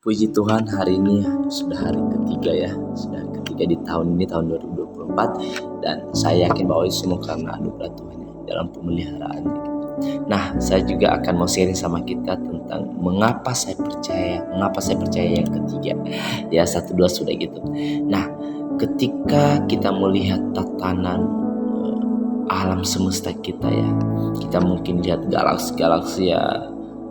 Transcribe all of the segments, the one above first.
Puji Tuhan, hari ini sudah hari ketiga ya. Sudah hari ketiga di tahun ini, tahun 2024. Dan saya yakin bahwa itu semua karena anugerah Tuhan ya, dalam pemeliharaan. Nah, saya juga akan mau sharing sama kita tentang mengapa saya percaya yang ketiga. Ya, 1, 2 sudah gitu. Nah, ketika kita melihat tatanan alam semesta kita ya, kita mungkin lihat galaksi-galaksi ya,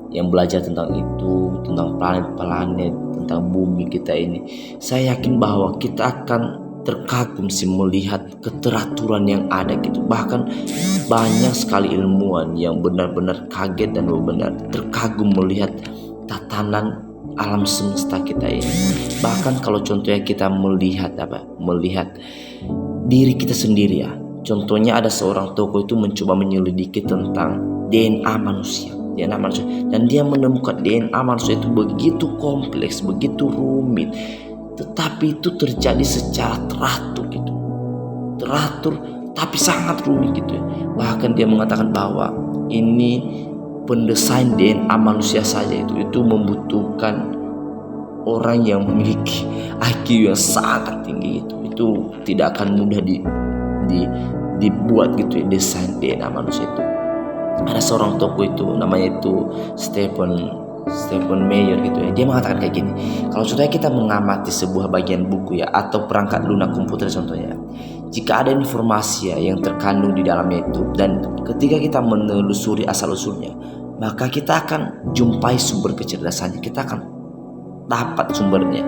yang belajar tentang itu, tentang planet-planet, tentang bumi kita ini. Saya yakin bahwa kita akan terkagum sih melihat keteraturan yang ada gitu. Bahkan banyak sekali ilmuwan yang benar-benar kaget dan benar-benar terkagum melihat tatanan alam semesta kita ini. Bahkan kalau contohnya kita melihat diri kita sendiri ya. Contohnya ada seorang tokoh itu mencoba menyelidiki tentang DNA manusia. Dan dia menemukan DNA manusia itu begitu kompleks, begitu rumit, tetapi itu terjadi secara teratur tapi sangat rumit gitu ya. Bahkan dia mengatakan bahwa ini pendesain DNA manusia saja itu membutuhkan orang yang memiliki IQ yang sangat tinggi itu tidak akan mudah dibuat gitu ya, desain DNA manusia itu. Ada seorang tokoh itu namanya itu Stephen Meyer gitu ya. Dia mengatakan kayak gini, kalau contohnya kita mengamati sebuah bagian buku ya, atau perangkat lunak komputer contohnya, jika ada informasi ya yang terkandung di dalamnya itu, dan ketika kita menelusuri asal usulnya, maka kita akan jumpai sumber kecerdasannya, kita akan dapat sumbernya.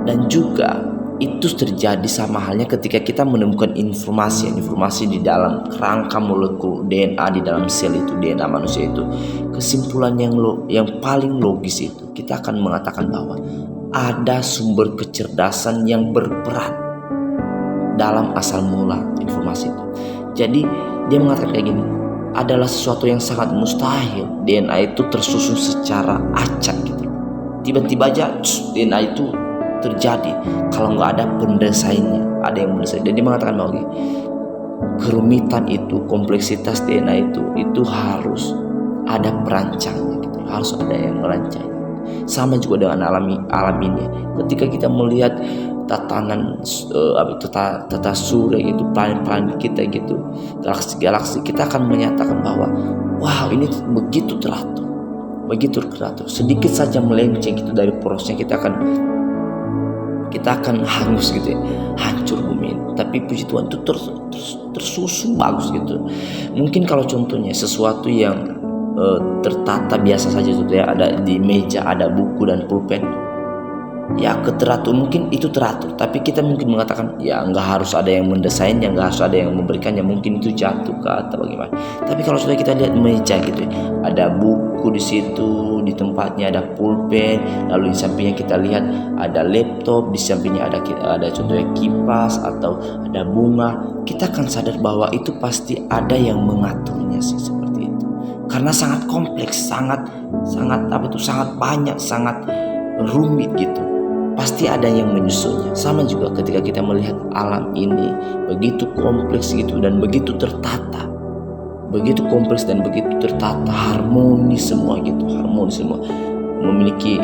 Dan juga itu terjadi sama halnya ketika kita menemukan informasi di dalam kerangka molekul DNA di dalam sel itu, DNA manusia itu. Kesimpulan yang paling logis itu, kita akan mengatakan bahwa ada sumber kecerdasan yang berperan dalam asal mula informasi itu. Jadi dia mengatakan kayak gini, adalah sesuatu yang sangat mustahil DNA itu tersusun secara acak gitu. Tiba-tiba aja DNA itu terjadi kalau nggak ada pendesainnya, ada yang mendesain. Dan dia mengatakan bahwa kerumitan itu, kompleksitas DNA itu harus ada perancangnya gitu, harus ada yang merancangnya. Sama juga dengan alam ini. Ketika kita melihat tatanan tata surya gitu, planet-planet kita gitu, galaksi-galaksi, kita akan menyatakan bahwa wow, ini begitu teratur. Sedikit saja melenceng gitu dari porosnya, kita akan hangus gitu ya, hancur bumi ini. Tapi puji Tuhan itu tersusun bagus gitu. Mungkin kalau contohnya sesuatu yang tertata biasa saja gitu ya, ada di meja, ada buku dan pulpen ya, keteratur mungkin itu teratur, tapi kita mungkin mengatakan ya nggak harus ada yang mendesainnya, nggak harus ada yang memberikannya, mungkin itu jatuh ke atau bagaimana. Tapi kalau sudah kita lihat meja gitu ya, ada buku di situ, di tempatnya ada pulpen, lalu di sampingnya kita lihat ada laptop, di sampingnya ada contohnya kipas atau ada bunga, kita akan sadar bahwa itu pasti ada yang mengaturnya sih, seperti itu. Karena sangat kompleks, sangat banyak, sangat rumit gitu. Pasti ada yang menyusunnya. Sama juga ketika kita melihat alam ini begitu kompleks gitu dan begitu tertata, begitu kompleks dan begitu tertata, harmonis semua, memiliki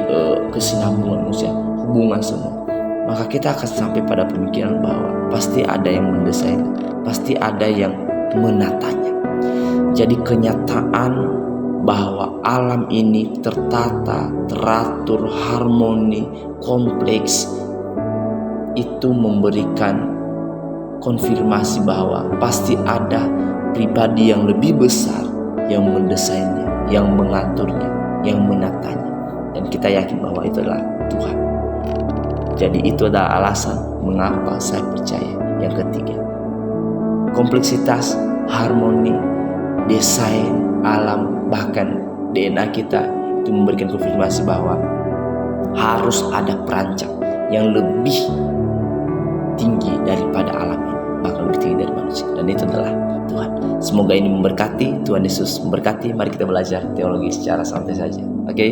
kesinambungan manusia, hubungan semua. Maka kita akan sampai pada pemikiran bahwa pasti ada yang mendesain, pasti ada yang menatanya. Jadi kenyataan bahwa alam ini tertata, teratur, harmoni, kompleks, itu memberikan konfirmasi bahwa pasti ada pribadi yang lebih besar yang mendesainnya, yang mengaturnya, yang menatanya. Dan kita yakin bahwa itu adalah Tuhan. Jadi itu adalah alasan mengapa saya percaya yang ketiga. Kompleksitas, harmoni, desain alam, bahkan DNA kita itu memberikan konfirmasi bahwa harus ada perancang yang lebih tinggi daripada alam ini, bahkan lebih tinggi dari manusia, dan itu adalah Tuhan. Semoga ini memberkati. Tuhan Yesus memberkati. Mari kita belajar teologi secara santai saja. Oke?